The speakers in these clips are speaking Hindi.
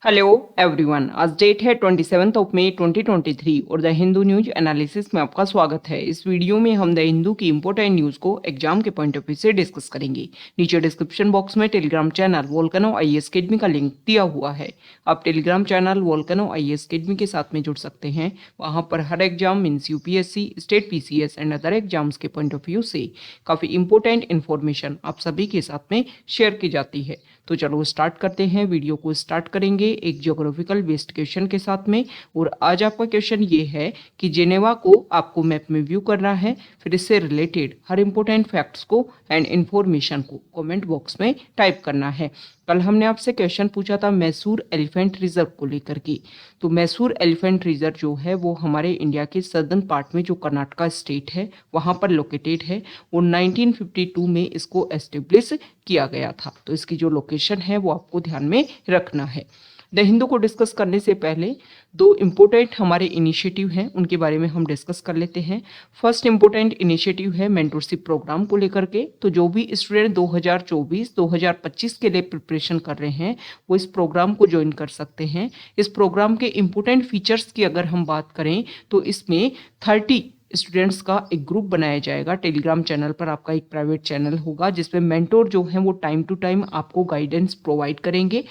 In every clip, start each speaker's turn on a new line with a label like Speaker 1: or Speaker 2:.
Speaker 1: हेलो एवरीवन, आज डेट है 27 मई 2023 और द हिंदू न्यूज एनालिसिस में आपका स्वागत है। इस वीडियो में हम द हिंदू की इंपॉर्टेंट न्यूज को एग्जाम के पॉइंट ऑफ व्यू से डिस्कस करेंगे। नीचे डिस्क्रिप्शन बॉक्स में Telegram channel Volcano IAS academy का लिंक दिया हुआ है। आप Telegram channel Volcano IAS academy के साथ में जुड़ सकते हैं। वहाँ पर हर exam means UPSC, state PCS and other exams के पॉइंट ऑफ व्यू से काफ़ी इंपॉर्टेंट इन्फॉर्मेशन आप सभी के साथ में शेयर की जाती है। तो चलो स्टार्ट करते हैं। वीडियो को स्टार्ट करेंगे एक ज्योग्राफिकल बेस्ड क्वेश्चन के साथ में। और आज आपका क्वेश्चन ये है कि जेनेवा को आपको मैप में व्यू करना है, फिर इससे रिलेटेड हर इंपॉर्टेंट फैक्ट्स को एंड इन्फॉर्मेशन को कमेंट बॉक्स में टाइप करना है। कल हमने आपसे क्वेश्चन पूछा था मैसूर एलिफेंट रिजर्व को लेकर के। तो मैसूर एलिफेंट रिजर्व जो है वो हमारे इंडिया के सदर्न पार्ट में जो कर्नाटका स्टेट है वहाँ पर लोकेटेड है और 1952 में इसको एस्टेब्लिश किया गया था। तो इसकी जो लोकेशन है वो आपको ध्यान में रखना है। द हिंदू को डिस्कस करने से पहले दो इम्पोर्टेंट हमारे इनिशिएटिव हैं, उनके बारे में हम डिस्कस कर लेते हैं। फर्स्ट इम्पोर्टेंट इनिशिएटिव है मेंटरशिप प्रोग्राम को लेकर के। तो जो भी स्टूडेंट 2024-2025 के लिए प्रिपरेशन कर रहे हैं वो इस प्रोग्राम को ज्वाइन कर सकते हैं। इस प्रोग्राम के इम्पोर्टेंट फीचर्स की अगर हम बात करें तो इसमें 30 स्टूडेंट्स का एक ग्रुप बनाया जाएगा। टेलीग्राम चैनल पर आपका एक प्राइवेट चैनल होगा जिसमें मेंटोर जो है वो टाइम टू टाइम आपको गाइडेंस प्रोवाइड करेंगे।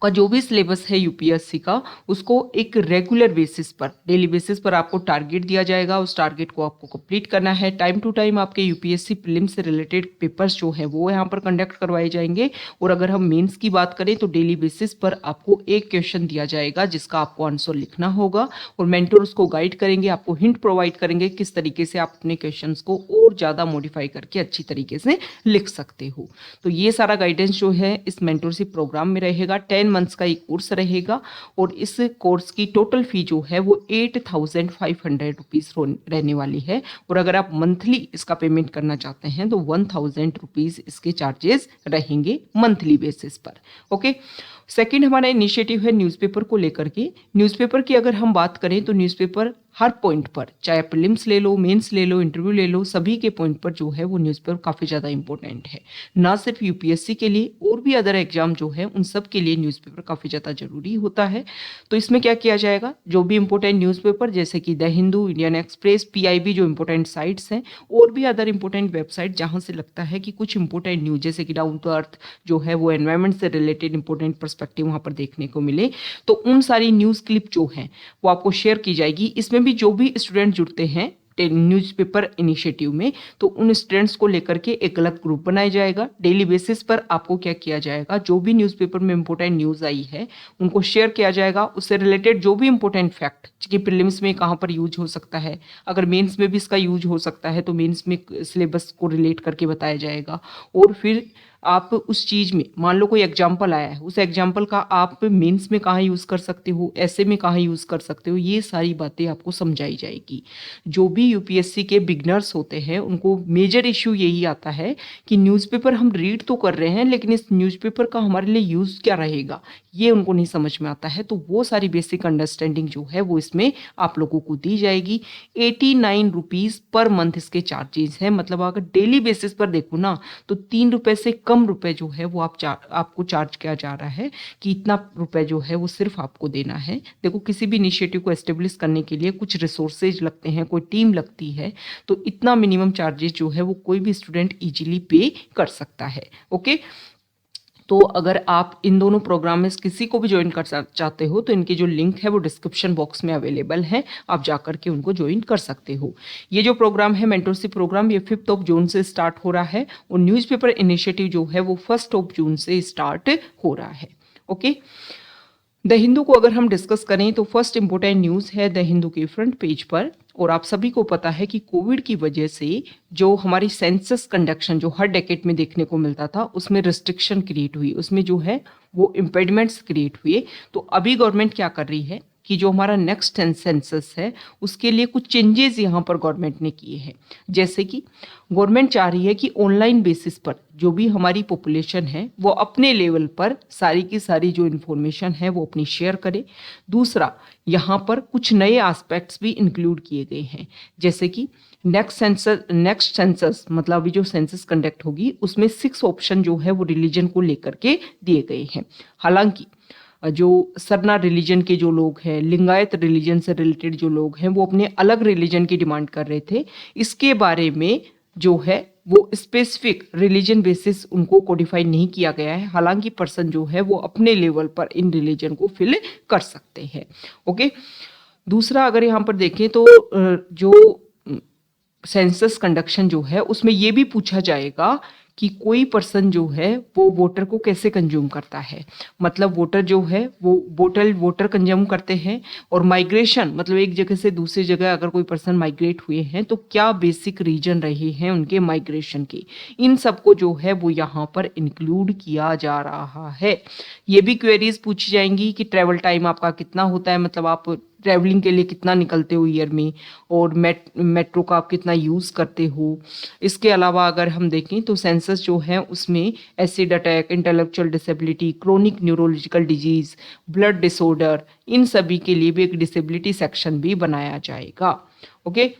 Speaker 1: का जो भी सिलेबस है यूपीएससी का उसको एक रेगुलर बेसिस पर, डेली बेसिस पर आपको टारगेट दिया जाएगा। उस टारगेट को आपको कंप्लीट करना है। टाइम टू टाइम आपके यूपीएससी प्रीलिम्स से रिलेटेड पेपर्स जो है वो यहाँ पर कंडक्ट करवाए जाएंगे। और अगर हम मेंस की बात करें तो डेली बेसिस पर आपको एक क्वेश्चन दिया जाएगा जिसका आपको आंसर लिखना होगा और मेंटर उसको गाइड करेंगे, आपको हिंट प्रोवाइड करेंगे किस तरीके से आप अपने क्वेश्चन को और ज़्यादा मॉडिफाई करके अच्छी तरीके से लिख सकते हो। तो ये सारा गाइडेंस जो है इस मेंटरशिप प्रोग्राम में रहेगा। 10 मंथ्स का एक कोर्स रहेगा और इस कोर्स की टोटल फी जो है वो 8500 रुपीज़ रहने वाली है। और अगर आप मंथली इसका पेमेंट करना चाहते हैं तो 1000 रुपीज़ इसके चार्जेस रहेंगे मंथली बेसिस पर। ओके। सेकंड हमारा इनिशिएटिव है न्यूज़पेपर को लेकर के। न्यूज़पेपर की अगर हम बात करें तो न्यूज़पेपर हर पॉइंट पर, चाहे प्रीलिम्स ले लो, मेंस ले लो, इंटरव्यू ले लो, सभी के पॉइंट पर जो है वो न्यूज़पेपर काफ़ी ज़्यादा इंपॉर्टेंट है। ना सिर्फ यूपीएससी के लिए और भी अदर एग्जाम जो है उन सब के लिए न्यूज़पेपर काफ़ी ज़्यादा जरूरी होता है। तो इसमें क्या किया जाएगा, जो भी इंपॉर्टेंट न्यूज़पेपर जैसे कि the Hindu, Indian express, PIB जो इंपॉर्टेंट साइट्स हैं और भी अदर इंपॉर्टेंट वेबसाइट जहाँ से लगता है कि कुछ इंपॉर्टेंट न्यूज जैसे कि डाउन टू अर्थ जो है वो एनवायरमेंट से रिलेटेड इंपॉर्टेंट पर्सपेक्टिव वहाँ पर देखने को मिले, तो उन सारी न्यूज़ क्लिप जो हैं वो आपको शेयर की जाएगी। इसमें भी जो भी स्टूडेंट जुड़ते हैं न्यूज़पेपर इनिशिएटिव में तो उन स्टूडेंट्स को लेकर के एक अलग ग्रुप बनाया जाएगा। डेली बेसिस पर आपको क्या किया जाएगा, जो भी न्यूज़पेपर में इंपॉर्टेंट न्यूज़ आई है उनको शेयर किया जाएगा। उससे रिलेटेड जो भी इंपॉर्टेंट फैक्ट कि प्रीलिम्स में कहाँ पर यूज हो सकता है, अगर मेंस में भी इसका यूज हो सकता है तो मेंस में सिलेबस को रिलेट करके बताया जाएगा। और फिर आप उस चीज़ में मान लो कोई एग्जाम्पल आया है, उस एग्जाम्पल का आप मेंस में कहाँ यूज़ कर सकते हो, ऐसे में कहाँ यूज़ कर सकते हो, ये सारी बातें आपको समझाई जाएगी। जो भी यूपीएससी के बिगनर्स होते हैं उनको मेजर इश्यू यही आता है कि न्यूज़पेपर हम रीड तो कर रहे हैं लेकिन इस न्यूज़पेपर का हमारे लिए यूज़ क्या रहेगा ये उनको नहीं समझ में आता है। तो वो सारी बेसिक अंडरस्टैंडिंग जो है वो इसमें आप लोगों को दी जाएगी। 89 रुपीज़ पर मंथ इसके चार्जेस हैं। मतलब अगर डेली बेसिस पर देखो ना तो 3 रुपये से कम रुपए जो है वो आपको चार्ज किया जा रहा है कि इतना रुपए जो है वो सिर्फ आपको देना है। देखो किसी भी इनिशिएटिव को एस्टेब्लिश करने के लिए कुछ रिसोर्सेज लगते हैं, कोई टीम लगती है, तो इतना मिनिमम चार्जेस जो है वो कोई भी स्टूडेंट इजीली पे कर सकता है। ओके। तो अगर आप इन दोनों प्रोग्राम में किसी को भी ज्वाइन कर चाहते हो तो इनकी जो लिंक है वो डिस्क्रिप्शन बॉक्स में अवेलेबल है, आप जाकर के उनको ज्वाइन कर सकते हो। ये जो प्रोग्राम है मेंटरशिप प्रोग्राम, ये 5 जून से स्टार्ट हो रहा है और न्यूज़पेपर इनिशिएटिव जो है वो 1 जून से स्टार्ट हो रहा है। ओके। द हिंदू को अगर हम डिस्कस करें तो फर्स्ट इंपॉर्टेंट न्यूज़ है द हिंदू के फ्रंट पेज पर। और आप सभी को पता है कि कोविड की वजह से जो हमारी सेंसस कंडक्शन जो हर डेकेड में देखने को मिलता था उसमें रिस्ट्रिक्शन क्रिएट हुई, उसमें जो है वो इम्पेडिमेंट्स क्रिएट हुए। तो अभी गवर्नमेंट क्या कर रही है कि जो हमारा नेक्स्ट सेंसस है उसके लिए कुछ चेंजेस यहाँ पर गवर्नमेंट ने किए हैं। जैसे कि गवर्नमेंट चाह रही है कि ऑनलाइन बेसिस पर जो भी हमारी पॉपुलेशन है वो अपने लेवल पर सारी की सारी जो इन्फॉर्मेशन है वो अपनी शेयर करे। दूसरा, यहाँ पर कुछ नए एस्पेक्ट्स भी इंक्लूड किए गए हैं, जैसे कि नेक्स्ट सेंसस मतलब अभी जो सेंसस कंडक्ट होगी उसमें 6 ऑप्शन जो है वो रिलीजन को लेकर के दिए गए हैं। हालांकि जो सरना रिलीजन के जो लोग हैं, लिंगायत रिलीजन से रिलेटेड जो लोग हैं, वो अपने अलग रिलीजन की डिमांड कर रहे थे। इसके बारे में जो है वो स्पेसिफिक रिलीजन बेसिस उनको कोडिफाई नहीं किया गया है। हालांकि पर्सन जो है वो अपने लेवल पर इन रिलीजन को फिल कर सकते हैं। ओके, दूसरा अगर यहाँ पर देखें तो जो सेंसस कंडक्शन जो है उसमें ये भी पूछा जाएगा कि कोई पर्सन जो है वो वोटर को कैसे कंज्यूम करता है। मतलब वोटर जो है वो वोटर कंज्यूम करते हैं, और माइग्रेशन मतलब एक जगह से दूसरी जगह अगर कोई पर्सन माइग्रेट हुए हैं तो क्या बेसिक रीजन रहे हैं उनके माइग्रेशन के, इन सबको जो है वो यहाँ पर इंक्लूड किया जा रहा है। ये भी क्वेरीज पूछी जाएंगी कि ट्रैवल टाइम आपका कितना होता है, मतलब आप ट्रैवलिंग के लिए कितना निकलते हो ईयर में, और मेट्रो का आप कितना यूज़ करते हो। इसके अलावा अगर हम देखें तो सेंसस जो है उसमें acid attack, intellectual disability, chronic neurological disease, blood disorder, इन सभी के लिए भी एक डिसेबिलिटी सेक्शन भी बनाया जाएगा। ओके,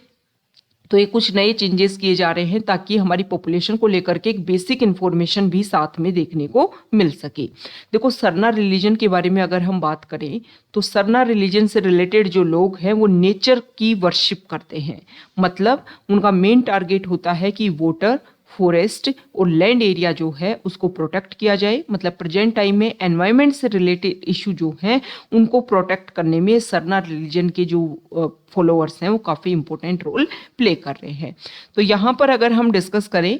Speaker 1: तो ये कुछ नए चेंजेस किए जा रहे हैं ताकि हमारी पॉपुलेशन को लेकर के एक बेसिक इन्फॉर्मेशन भी साथ में देखने को मिल सके। देखो, सरना रिलीजन के बारे में अगर हम बात करें तो सरना रिलीजन से रिलेटेड जो लोग हैं वो नेचर की वर्शिप करते हैं। मतलब उनका मेन टारगेट होता है कि वोटर, फॉरेस्ट और लैंड एरिया जो है उसको प्रोटेक्ट किया जाए। मतलब प्रेजेंट टाइम में एनवायरनमेंट से रिलेटेड इशू जो हैं उनको प्रोटेक्ट करने में सरना रिलीजन के जो फॉलोअर्स हैं वो काफ़ी इंपॉर्टेंट रोल प्ले कर रहे हैं। तो यहाँ पर अगर हम डिस्कस करें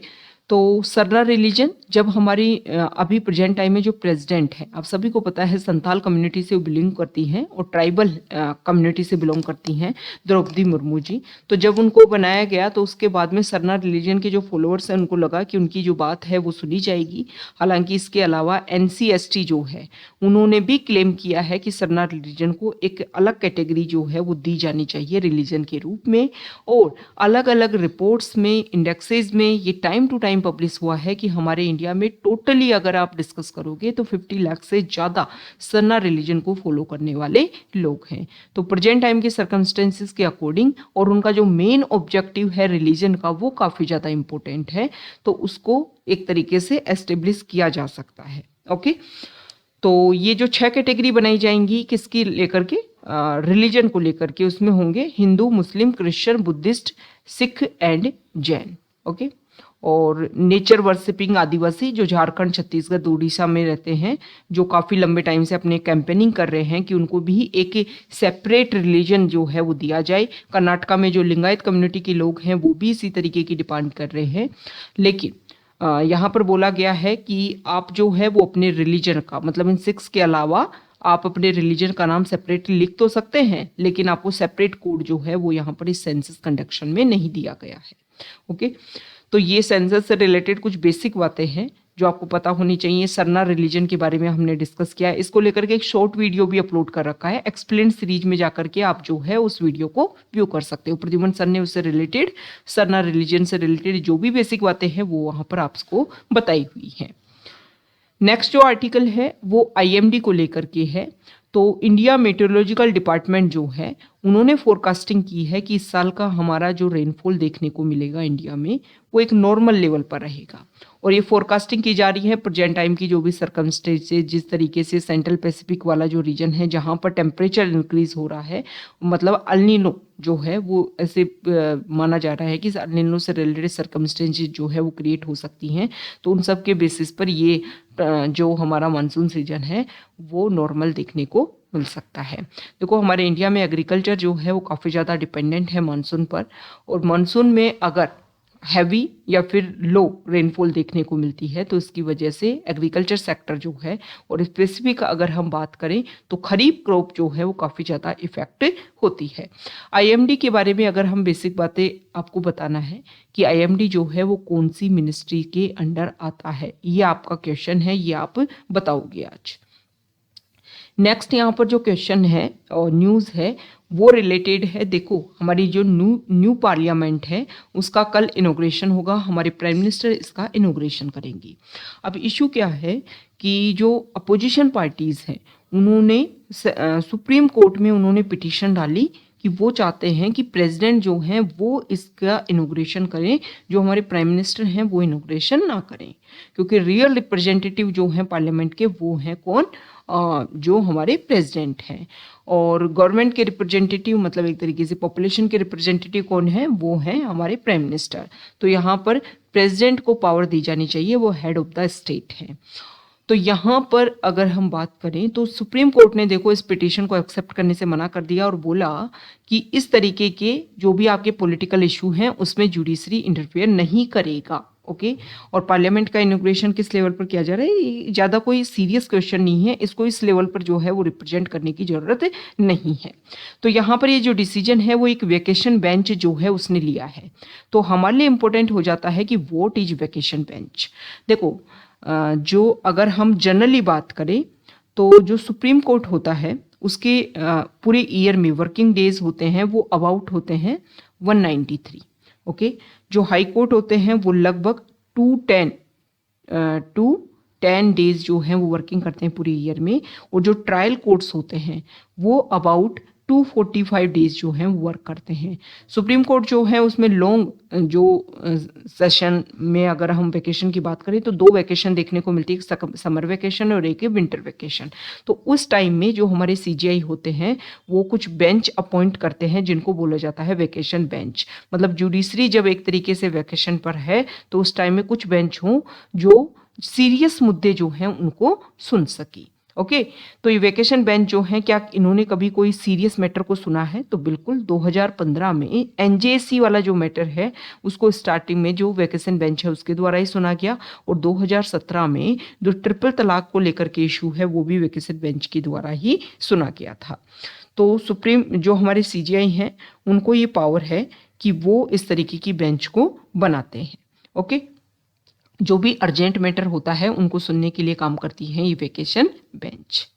Speaker 1: तो सरना रिलीजन जब हमारी अभी प्रेजेंट टाइम में जो प्रेसिडेंट है, आप सभी को पता है संथाल कम्युनिटी से बिलोंग करती हैं और ट्राइबल कम्युनिटी से बिलोंग करती हैं, द्रौपदी मुर्मू जी। तो जब उनको बनाया गया तो उसके बाद में सरना रिलीजन के जो फॉलोअर्स हैं उनको लगा कि उनकी जो बात है वो सुनी जाएगी। हालांकि इसके अलावा NCST जो है उन्होंने भी क्लेम किया है कि सरना रिलीजन को एक अलग कैटेगरी जो है वो दी जानी चाहिए रिलीजन के रूप में। और अलग अलग रिपोर्ट्स में, इंडेक्सेस में ये टाइम टू टाइम पब्लिश हुआ है कि हमारे इंडिया में टोटली अगर आप डिस्कस करोगे तो 50 लाख से ज़्यादा सरना रिलीजन को फॉलो करने वाले लोग हैं। तो प्रेजेंट टाइम के सर्कमस्टेंसेस के अकॉर्डिंग और उनका जो मेन ऑब्जेक्टिव है रिलीजन का वो काफ़ी ज़्यादा इंपॉर्टेंट है, तो उसको एक तरीके से एस्टेब्लिश किया जा सकता है। ओके, तो ये जो 6 कैटेगरी बनाई जाएंगी किसकी लेकर के, रिलीजन को लेकर के, उसमें होंगे Hindu, Muslim, Christian, Buddhist, Sikh and Jain. Okay, और नेचर वर्शिपिंग आदिवासी जो झारखंड, छत्तीसगढ़, उड़ीसा में रहते हैं, जो काफ़ी लंबे टाइम से अपने कैंपेनिंग कर रहे हैं कि उनको भी एक सेपरेट रिलीजन जो है वो दिया जाए। कर्नाटका में जो लिंगायत कम्युनिटी के लोग हैं वो भी इसी तरीके की डिमांड कर रहे हैं। लेकिन यहाँ पर बोला गया है कि आप जो है वो अपने रिलीजन का, मतलब इन 6 के अलावा आप अपने रिलीजन का नाम सेपरेटली लिख तो सकते हैं, लेकिन आपको सेपरेट कोड जो है वो यहाँ पर इस सेंसस कंडक्शन में नहीं दिया गया है। ओके, तो ये सेंसस से रिलेटेड कुछ बेसिक बातें हैं जो आपको पता होनी चाहिए। सरना रिलीजन के बारे में हमने डिस्कस किया है, इसको लेकर के एक शॉर्ट वीडियो भी अपलोड कर रखा है। एक्सप्लेन सीरीज में जाकर के आप जो है उस वीडियो को व्यू कर सकते हो। प्रद्युमन सर ने उससे रिलेटेड, सरना रिलीजन से रिलेटेड जो भी बेसिक बातें हैं वो वहाँ पर आपको बताई हुई हैं। नेक्स्ट जो आर्टिकल है वो IMD को लेकर के है। तो इंडिया मेट्रोलॉजिकल डिपार्टमेंट जो है उन्होंने फोरकास्टिंग की है कि इस साल का हमारा जो रेनफॉल देखने को मिलेगा इंडिया में वो एक नॉर्मल लेवल पर रहेगा। और ये फोरकास्टिंग की जा रही है प्रेजेंट टाइम की जो भी सर्कमस्टेंसेस, जिस तरीके से सेंट्रल पैसिफिक वाला जो रीजन है जहाँ पर टेम्परेचर इंक्रीज हो रहा है, मतलब अल नीनो जो है वो ऐसे माना जा रहा है कि अल नीनो से रिलेटेड सर्कमस्टेंसेस जो है वो क्रिएट हो सकती हैं। तो उन सब के बेसिस पर ये जो हमारा मानसून सीजन है वो नॉर्मल देखने को मिल सकता है। देखो, हमारे इंडिया में एग्रीकल्चर जो है वो काफ़ी ज़्यादा डिपेंडेंट है मानसून पर, और मानसून में अगर हैवी या फिर लो रेनफॉल देखने को मिलती है तो इसकी वजह से एग्रीकल्चर सेक्टर जो है, और स्पेसिफिक अगर हम बात करें तो खरीफ क्रॉप जो है वो काफ़ी ज़्यादा इफेक्ट होती है। IMD के बारे में अगर हम बेसिक बातें आपको बताना है कि IMD जो है वो कौन सी मिनिस्ट्री के अंडर आता है, ये आपका क्वेश्चन है, ये आप बताओगे आज। नेक्स्ट यहाँ पर जो क्वेश्चन है और न्यूज़ है वो रिलेटेड है। देखो, हमारी जो न्यू पार्लियामेंट है उसका कल इनॉग्रेशन होगा, हमारे प्राइम मिनिस्टर इसका इनॉग्रेशन करेंगी। अब इशू क्या है कि जो अपोजिशन पार्टीज़ हैं उन्होंने सुप्रीम कोर्ट में उन्होंने पिटीशन डाली कि वो चाहते हैं कि प्रेसिडेंट जो हैं वो इसका इनॉग्रेशन करें, जो हमारे प्राइम मिनिस्टर हैं वो इनॉग्रेशन ना करें, क्योंकि रियल रिप्रेजेंटेटिव जो हैं पार्लियामेंट के वो हैं कौन, जो हमारे प्रेसिडेंट हैं। और गवर्नमेंट के रिप्रेजेंटेटिव मतलब एक तरीके से पॉपुलेशन के रिप्रेजेंटेटिव कौन है, वो हैं हमारे प्राइम मिनिस्टर। तो यहाँ पर प्रेसिडेंट को पावर दी जानी चाहिए, वो हेड ऑफ द स्टेट है। तो यहाँ पर अगर हम बात करें तो सुप्रीम कोर्ट ने देखो इस पिटीशन को एक्सेप्ट करने से मना कर दिया और बोला कि इस तरीके के जो भी आपके पॉलिटिकल इशू हैं उसमें जुडिशरी इंटरफेयर नहीं करेगा। ओके, और पार्लियामेंट का इनॉग्रेशन किस लेवल पर किया जा रहा है, ज़्यादा कोई सीरियस क्वेश्चन नहीं है, इसको इस लेवल पर जो है वो रिप्रेजेंट करने की ज़रूरत नहीं है। तो यहाँ पर ये जो डिसीजन है वो एक वेकेशन बेंच जो है उसने लिया है। तो हमारे लिए इंपॉर्टेंट हो जाता है कि व्हाट इज वेकेशन बेंच। देखो जो अगर हम जनरली बात करें तो जो सुप्रीम कोर्ट होता है उसके पूरे ईयर में वर्किंग डेज होते हैं वो अबाउट होते हैं 193। ओके, जो हाई कोर्ट होते हैं वो लगभग 210 डेज जो हैं वो वर्किंग करते हैं पूरे ईयर में, और जो ट्रायल कोर्ट्स होते हैं वो अबाउट 245 डेज जो हैं वो वर्क करते हैं। सुप्रीम कोर्ट जो है उसमें लॉन्ग जो सेशन में अगर हम वेकेशन की बात करें तो 2 वेकेशन देखने को मिलती है, एक समर वेकेशन और एक विंटर वेकेशन। तो उस टाइम में जो हमारे सीजीआई होते हैं वो कुछ बेंच अपॉइंट करते हैं जिनको बोला जाता है वेकेशन बेंच। मतलब जुडिशरी जब एक तरीके से वेकेशन पर है तो उस टाइम में कुछ बेंच हों जो सीरियस मुद्दे जो हैं उनको सुन सकी। ओके, तो ये वेकेशन बेंच जो है क्या इन्होंने कभी कोई सीरियस मैटर को सुना है, तो बिल्कुल 2015 में एनजेसी वाला जो मैटर है उसको स्टार्टिंग में जो वेकेशन बेंच है उसके द्वारा ही सुना गया, और 2017 में जो ट्रिपल तलाक को लेकर के इशू है वो भी वेकेशन बेंच के द्वारा ही सुना गया था। तो सुप्रीम जो हमारे सीजीआई हैं उनको ये पावर है कि वो इस तरीके की बेंच को बनाते हैं। ओके, जो भी अर्जेंट मैटर होता है उनको सुनने के लिए काम करती है ये vacation bench.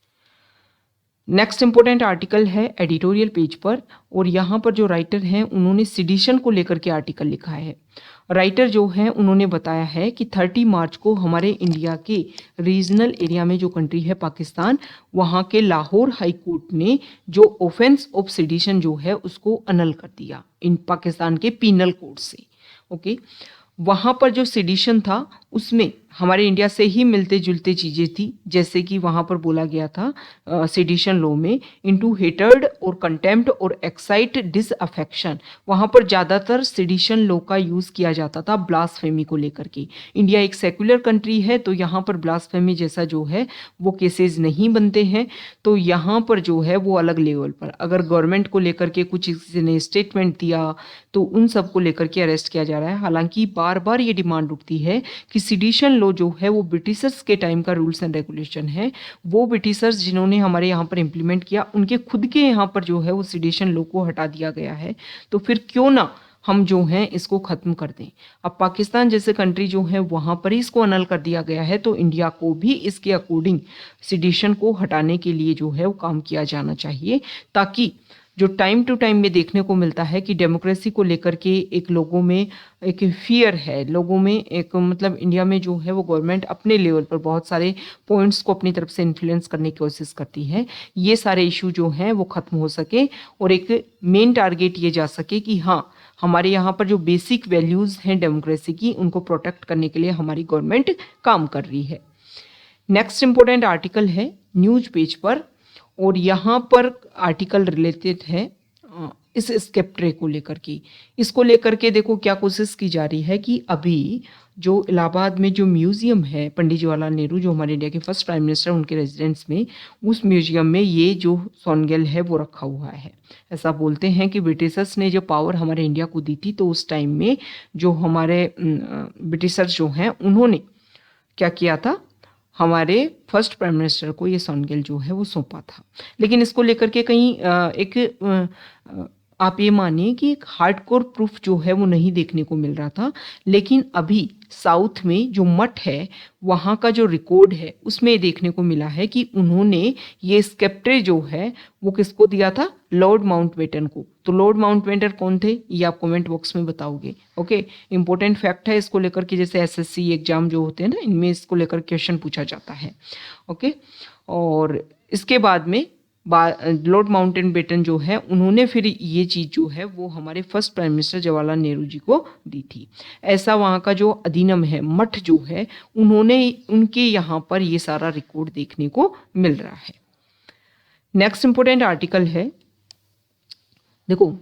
Speaker 1: Next important article है एडिटोरियल पेज पर, और यहाँ पर जो राइटर हैं उन्होंने सिडिशन को लेकर के आर्टिकल लिखा है। राइटर जो है उन्होंने बताया है कि 30 मार्च को हमारे इंडिया के रीजनल एरिया में जो कंट्री है पाकिस्तान, वहाँ के लाहौर हाई कोर्ट ने जो ऑफेंस ऑफ सिडिशन जो है उसको अनल कर दिया इन पाकिस्तान के पीनल कोड से। ओके, वहाँ पर जो सिडिशन था उसमें हमारे इंडिया से ही मिलते जुलते चीज़ें थी, जैसे कि वहाँ पर बोला गया था सिडिशन लॉ में इनटू हेटर्ड और कंटेम्प्ट और एक्साइट डिसअफेक्शन, वहाँ पर ज़्यादातर सिडिशन लॉ का यूज़ किया जाता था ब्लास्फेमी को लेकर के। इंडिया एक सेक्युलर कंट्री है तो यहाँ पर ब्लास्फेमी जैसा जो है वो केसेस नहीं बनते हैं। तो यहाँ पर जो है वो अलग लेवल पर अगर गवर्नमेंट को लेकर के कुछ किसी ने स्टेटमेंट दिया तो उन सब को लेकर के अरेस्ट किया जा रहा है। हालांकि बार बार ये डिमांड उठती है कि सिडिशन लॉ जो है वो ब्रिटिशर्स के टाइम का रूल्स एंड रेगुलेशन है, वो ब्रिटिशर्स जिन्होंने हमारे यहाँ पर इम्प्लीमेंट किया उनके खुद के यहाँ पर जो है वो सिडिशन लॉ को हटा दिया गया है, तो फिर क्यों ना हम जो हैं इसको ख़त्म कर दें। अब पाकिस्तान जैसे कंट्री जो है वहाँ पर ही इसको अनल कर दिया गया है, तो इंडिया को भी इसके अकॉर्डिंग सिडिशन को हटाने के लिए जो है वो काम किया जाना चाहिए, ताकि जो टाइम टू टाइम में देखने को मिलता है कि डेमोक्रेसी को लेकर के एक लोगों में एक फियर है, लोगों में एक मतलब इंडिया में जो है वो गवर्नमेंट अपने लेवल पर बहुत सारे पॉइंट्स को अपनी तरफ से इन्फ्लुएंस करने की कोशिश करती है। ये सारे इशू जो हैं वो ख़त्म हो सके और एक मेन टारगेट ये जा सके कि हाँ हमारे यहाँ पर जो बेसिक वैल्यूज़ हैं डेमोक्रेसी की उनको प्रोटेक्ट करने के लिए हमारी गवर्नमेंट काम कर रही है। नेक्स्ट इम्पोर्टेंट आर्टिकल है न्यूज़ पेज पर, और यहाँ पर आर्टिकल रिलेटेड है इस स्केप्ट्रे को लेकर के। इसको लेकर के देखो क्या कोशिश की जा रही है कि अभी जो इलाहाबाद में जो म्यूज़ियम है पंडित जवाहरलाल नेहरू जो हमारे इंडिया के फर्स्ट प्राइम मिनिस्टर उनके रेजिडेंस में, उस म्यूज़ियम में ये जो सोनगल है वो रखा हुआ है। ऐसा बोलते हैं कि ब्रिटिशर्स ने जो पावर हमारे इंडिया को दी थी तो उस टाइम में जो हमारे ब्रिटिशर्स जो हैं उन्होंने क्या किया था, हमारे फर्स्ट प्राइम मिनिस्टर को ये सोनगल जो है वो सौंपा था। लेकिन इसको लेकर के कहीं आप ये मानिए कि एक हार्डकोर प्रूफ जो है वो नहीं देखने को मिल रहा था। लेकिन अभी साउथ में जो मठ है वहाँ का जो रिकॉर्ड है उसमें देखने को मिला है कि उन्होंने ये स्केप्ट्रे जो है वो किसको दिया था, लॉर्ड माउंटबेटन को। तो लॉर्ड माउंटबेटन कौन थे ये आप कमेंट बॉक्स में बताओगे। ओके, इंपॉर्टेंट फैक्ट है इसको लेकर के, जैसे एसएससी एग्जाम जो होते हैं ना इनमें इसको लेकर क्वेश्चन पूछा जाता है। ओके, और इसके बाद में लॉर्ड माउंटबेटन जो है उन्होंने फिर ये चीज़ जो है वो हमारे first prime minister Jawaharlal Nehru ji को दी थी। ऐसा वहाँ का जो अधिनियम है, मठ जो है, उन्होंने उनके यहाँ पर ये सारा रिकॉर्ड देखने को मिल रहा है। नेक्स्ट इंपॉर्टेंट आर्टिकल है, देखो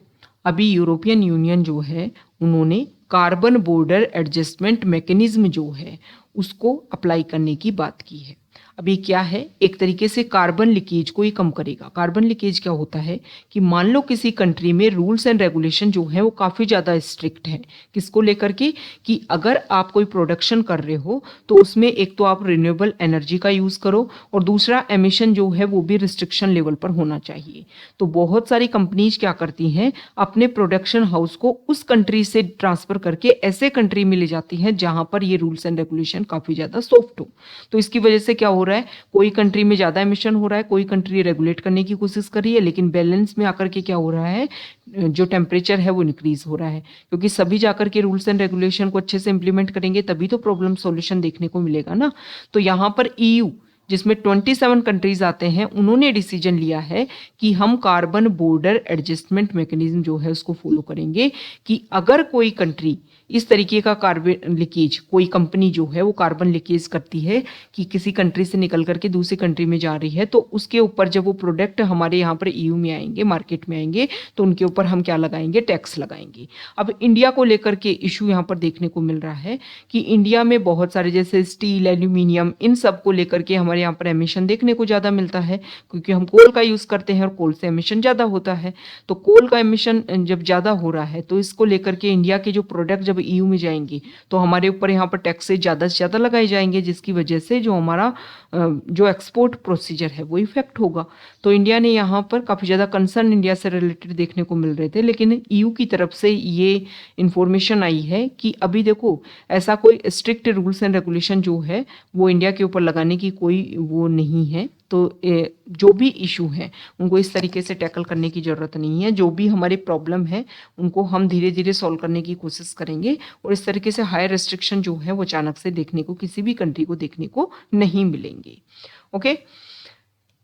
Speaker 1: अभी यूरोपियन यूनियन जो है उन्होंने कार्बन बॉर्डर एडजस्टमेंट मैकेनिज्म जो है उसको अप्लाई करने की बात की है। अब ये क्या है, एक तरीके से कार्बन लीकेज को ही कम करेगा। कार्बन लीकेज क्या होता है कि मान लो किसी कंट्री में रूल्स एंड रेगुलेशन जो है वो काफ़ी ज़्यादा स्ट्रिक्ट है, किसको लेकर के, कि अगर आप कोई प्रोडक्शन कर रहे हो तो उसमें एक तो आप रिन्यूएबल एनर्जी का यूज़ करो और दूसरा एमिशन जो है वो भी रिस्ट्रिक्शन लेवल पर होना चाहिए। तो बहुत सारी कंपनीज क्या करती हैं, अपने प्रोडक्शन हाउस को उस कंट्री से ट्रांसफ़र करके ऐसे कंट्री में ले जाती हैं जहाँ पर ये रूल्स एंड रेगुलेशन काफ़ी ज़्यादा सॉफ्ट हो। तो इसकी वजह से क्या हो रहा है, कोई कंट्री में ज़्यादा एमिशन हो रहा है, कोई कंट्री रेगुलेट करने की कोशिश कर रही है, लेकिन बैलेंस में आकर के क्या हो रहा है, जो टेम्परेचर है वो इंक्रीज हो रहा है, क्योंकि सभी जाकर के रूल्स एंड रेगुलेशन को अच्छे से इंप्लीमेंट करेंगे तभी तो प्रॉब्लम सॉल्यूशन देखने को मिलेगा ना। तो यहाँ पर ईयू जिसमें 27 कंट्रीज आते हैं, उन्होंने डिसीजन लिया है कि हम कार्बन बॉर्डर एडजस्टमेंट मैकेनिज्म जो है उसको फॉलो करेंगे, कि अगर कोई कंट्री इस तरीके का कार्बन लीकेज, कोई कंपनी जो है वो कार्बन लीकेज करती है कि किसी कंट्री से निकल करके दूसरी कंट्री में जा रही है, तो उसके ऊपर जब वो प्रोडक्ट हमारे यहाँ पर ईयू में आएंगे, मार्केट में आएंगे, तो उनके ऊपर हम क्या लगाएंगे, टैक्स लगाएंगे। अब इंडिया को लेकर के इशू यहाँ पर देखने को मिल रहा है कि इंडिया में बहुत सारे जैसे स्टील, एल्यूमिनियम, इन सब को लेकर के हमारे यहाँ पर एमिशन देखने को ज़्यादा मिलता है, क्योंकि हम कोल का यूज़ करते हैं और कोल से एमिशन ज़्यादा होता है। तो कोल का एमिशन जब ज़्यादा हो रहा है तो इसको लेकर के इंडिया के जो प्रोडक्ट जब ईयू में जाएंगे तो हमारे ऊपर यहाँ पर टैक्सेस ज़्यादा से ज़्यादा लगाए जाएंगे, जिसकी वजह से जो हमारा जो एक्सपोर्ट प्रोसीजर है वो इफेक्ट होगा। तो इंडिया ने यहाँ पर काफ़ी ज़्यादा कंसर्न इंडिया से रिलेटेड देखने को मिल रहे थे, लेकिन ईयू की तरफ से ये इंफॉर्मेशन आई है कि अभी देखो ऐसा कोई स्ट्रिक्ट रूल्स एंड रेगुलेशन जो है वो इंडिया के ऊपर लगाने की कोई वो नहीं है। तो जो भी इशू है उनको इस तरीके से टैकल करने की ज़रूरत नहीं है। जो भी हमारे प्रॉब्लम है उनको हम धीरे धीरे सॉल्व करने की कोशिश करेंगे, और इस तरीके से हाई रेस्ट्रिक्शन जो है वो अचानक से देखने को किसी भी कंट्री को देखने को नहीं मिलेंगे। ओके,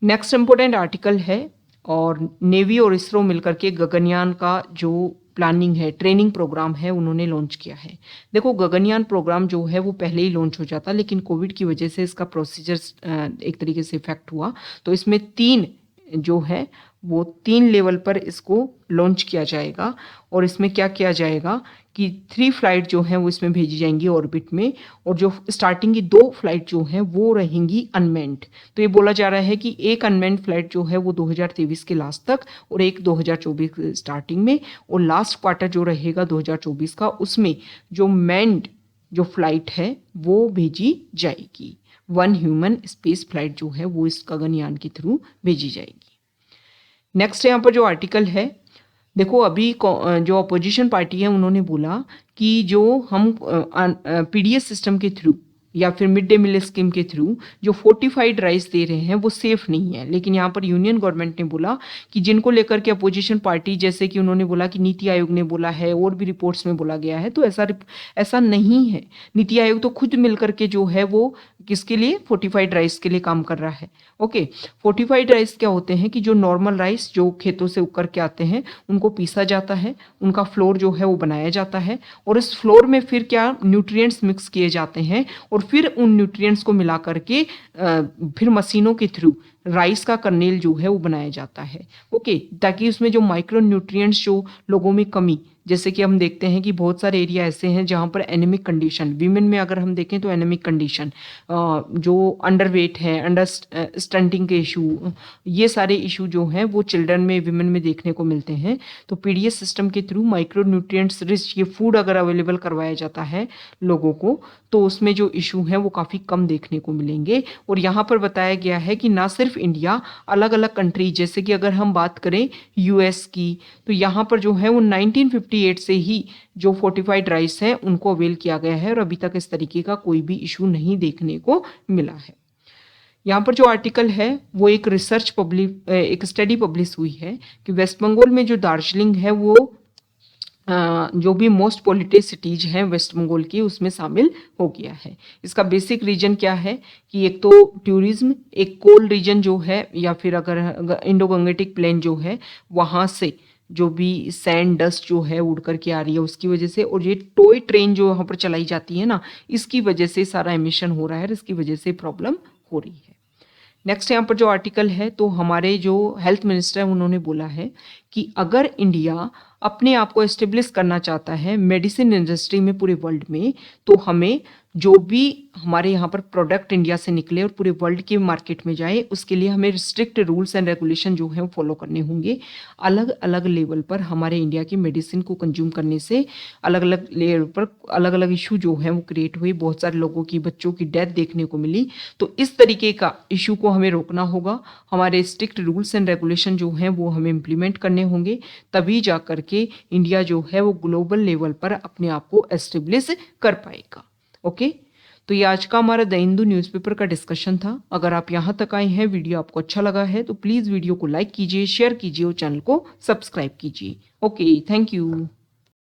Speaker 1: नेक्स्ट इंपॉर्टेंट आर्टिकल है, और नेवी और इसरो मिलकर के गगनयान का जो प्लानिंग है, ट्रेनिंग प्रोग्राम है, उन्होंने लॉन्च किया है। देखो गगनयान प्रोग्राम जो है वो पहले ही लॉन्च हो जाता, लेकिन कोविड की वजह से इसका प्रोसीजर एक तरीके से इफेक्ट हुआ। तो इसमें 3 जो है वो 3 लेवल पर इसको लॉन्च किया जाएगा, और इसमें क्या किया जाएगा कि 3 फ्लाइट जो हैं वो इसमें भेजी जाएंगी ऑर्बिट में, और जो स्टार्टिंग की 2 फ्लाइट जो हैं वो रहेंगी अनमेंड। तो ये बोला जा रहा है कि एक अनमेंड फ्लाइट जो है वो 2023 के लास्ट तक, और एक 2024 के स्टार्टिंग में, और लास्ट क्वार्टर जो रहेगा 2024 का उसमें जो मैंड जो फ्लाइट है वो भेजी जाएगी। 1 ह्यूमन स्पेस फ्लाइट जो है वो इस गगनयान के थ्रू भेजी जाएगी। नेक्स्ट यहाँ पर जो आर्टिकल है, देखो अभी जो अपोजिशन पार्टी है उन्होंने बोला कि जो हम पीडीएस सिस्टम के थ्रू या फिर मिड डे मील स्कीम के थ्रू जो फोर्टिफाइड राइस दे रहे हैं वो सेफ नहीं है। लेकिन यहाँ पर यूनियन गवर्नमेंट ने बोला कि जिनको लेकर के अपोजिशन पार्टी, जैसे कि उन्होंने बोला कि नीति आयोग ने बोला है और भी रिपोर्ट्स में बोला गया है, तो ऐसा नहीं है। नीति आयोग तो खुद मिलकर के जो है वो किसके लिए, फोर्टिफाइड राइस के लिए काम कर रहा है। ओके, फोर्टिफाइड राइस क्या होते हैं कि जो नॉर्मल राइस जो खेतों से उग करके आते हैं उनको पीसा जाता है, उनका फ्लोर जो है वो बनाया जाता है, और इस फ्लोर में फिर क्या न्यूट्रिएंट्स मिक्स किए जाते हैं, और फिर उन न्यूट्रिएंट्स को मिला करके फिर मशीनों के थ्रू राइस का कर्नेल जो है वो बनाया जाता है। ओके, ताकि उसमें जो माइक्रो न्यूट्रिएंट्स जो लोगों में कमी, जैसे कि हम देखते हैं कि बहुत सारे एरिया ऐसे हैं जहाँ पर एनेमिक कंडीशन, वीमेन में अगर हम देखें तो एनेमिक कंडीशन, जो अंडरवेट है, अंडर स्टंटिंग के इशू, ये सारे इशू जो हैं वो चिल्ड्रन में, वीमेन में देखने को मिलते हैं। तो पीडीएस सिस्टम के थ्रू माइक्रो न्यूट्रिएंट्स रिच ये फूड अगर अवेलेबल करवाया जाता है लोगों को, तो उसमें जो इशू हैं वो काफ़ी कम देखने को मिलेंगे। और यहाँ पर बताया गया है कि ना सिर्फ इंडिया, अलग अलग कंट्री, जैसे कि अगर हम बात करें यूएस की, तो यहाँ पर जो है वो 1958 से ही जो फोर्टिफाइड राइस है उनको अवेल किया गया है, और अभी तक इस तरीके का कोई भी इशू नहीं देखने को मिला है। यहाँ पर जो आर्टिकल है वो एक एक स्टडी पब्लिश हुई है कि वेस्ट बंगाल में जो दार्जिलिंग है वो जो भी मोस्ट पॉल्यूटेड सिटीज हैं वेस्ट बंगाल की उसमें शामिल हो गया है। इसका बेसिक रीजन क्या है कि एक तो टूरिज्म, एक कोल रीजन जो है, या फिर अगर इंडो गंगेटिक प्लेन जो है वहाँ से जो भी सैंड डस्ट जो है उड़ करके आ रही है उसकी वजह से, और ये टॉय ट्रेन जो वहाँ पर चलाई जाती है ना, इसकी वजह से सारा एमिशन हो रहा है और इसकी वजह से प्रॉब्लम हो रही है। नेक्स्ट यहाँ पर जो आर्टिकल है, तो हमारे जो हेल्थ मिनिस्टर है उन्होंने बोला है कि अगर इंडिया अपने आप को एस्टेब्लिश करना चाहता है मेडिसिन इंडस्ट्री में पूरे वर्ल्ड में, तो हमें जो भी हमारे यहाँ पर प्रोडक्ट इंडिया से निकले और पूरे वर्ल्ड के मार्केट में जाए, उसके लिए हमें स्ट्रिक्ट रूल्स एंड रेगुलेशन जो है वो फॉलो करने होंगे। अलग अलग लेवल पर हमारे इंडिया की मेडिसिन को कंज्यूम करने से अलग अलग लेवल पर अलग अलग इशू जो है वो क्रिएट हुए, बहुत सारे लोगों की, बच्चों की डेथ देखने को मिली। तो इस तरीके का इशू को हमें रोकना होगा। हमारे स्ट्रिक्ट रूल्स एंड रेगुलेशन जो हैं वो हमें इम्प्लीमेंट करने होंगे, तभी जा करके इंडिया जो है वो ग्लोबल लेवल पर अपने आप को एस्टेब्लिश कर पाएगा। ओके, तो ये आज का हमारा द हिंदू न्यूज़पेपर का डिस्कशन था। अगर आप यहाँ तक आए हैं, वीडियो आपको अच्छा लगा है, तो प्लीज़ वीडियो को लाइक कीजिए, शेयर कीजिए और चैनल को सब्सक्राइब कीजिए। Okay, thank you.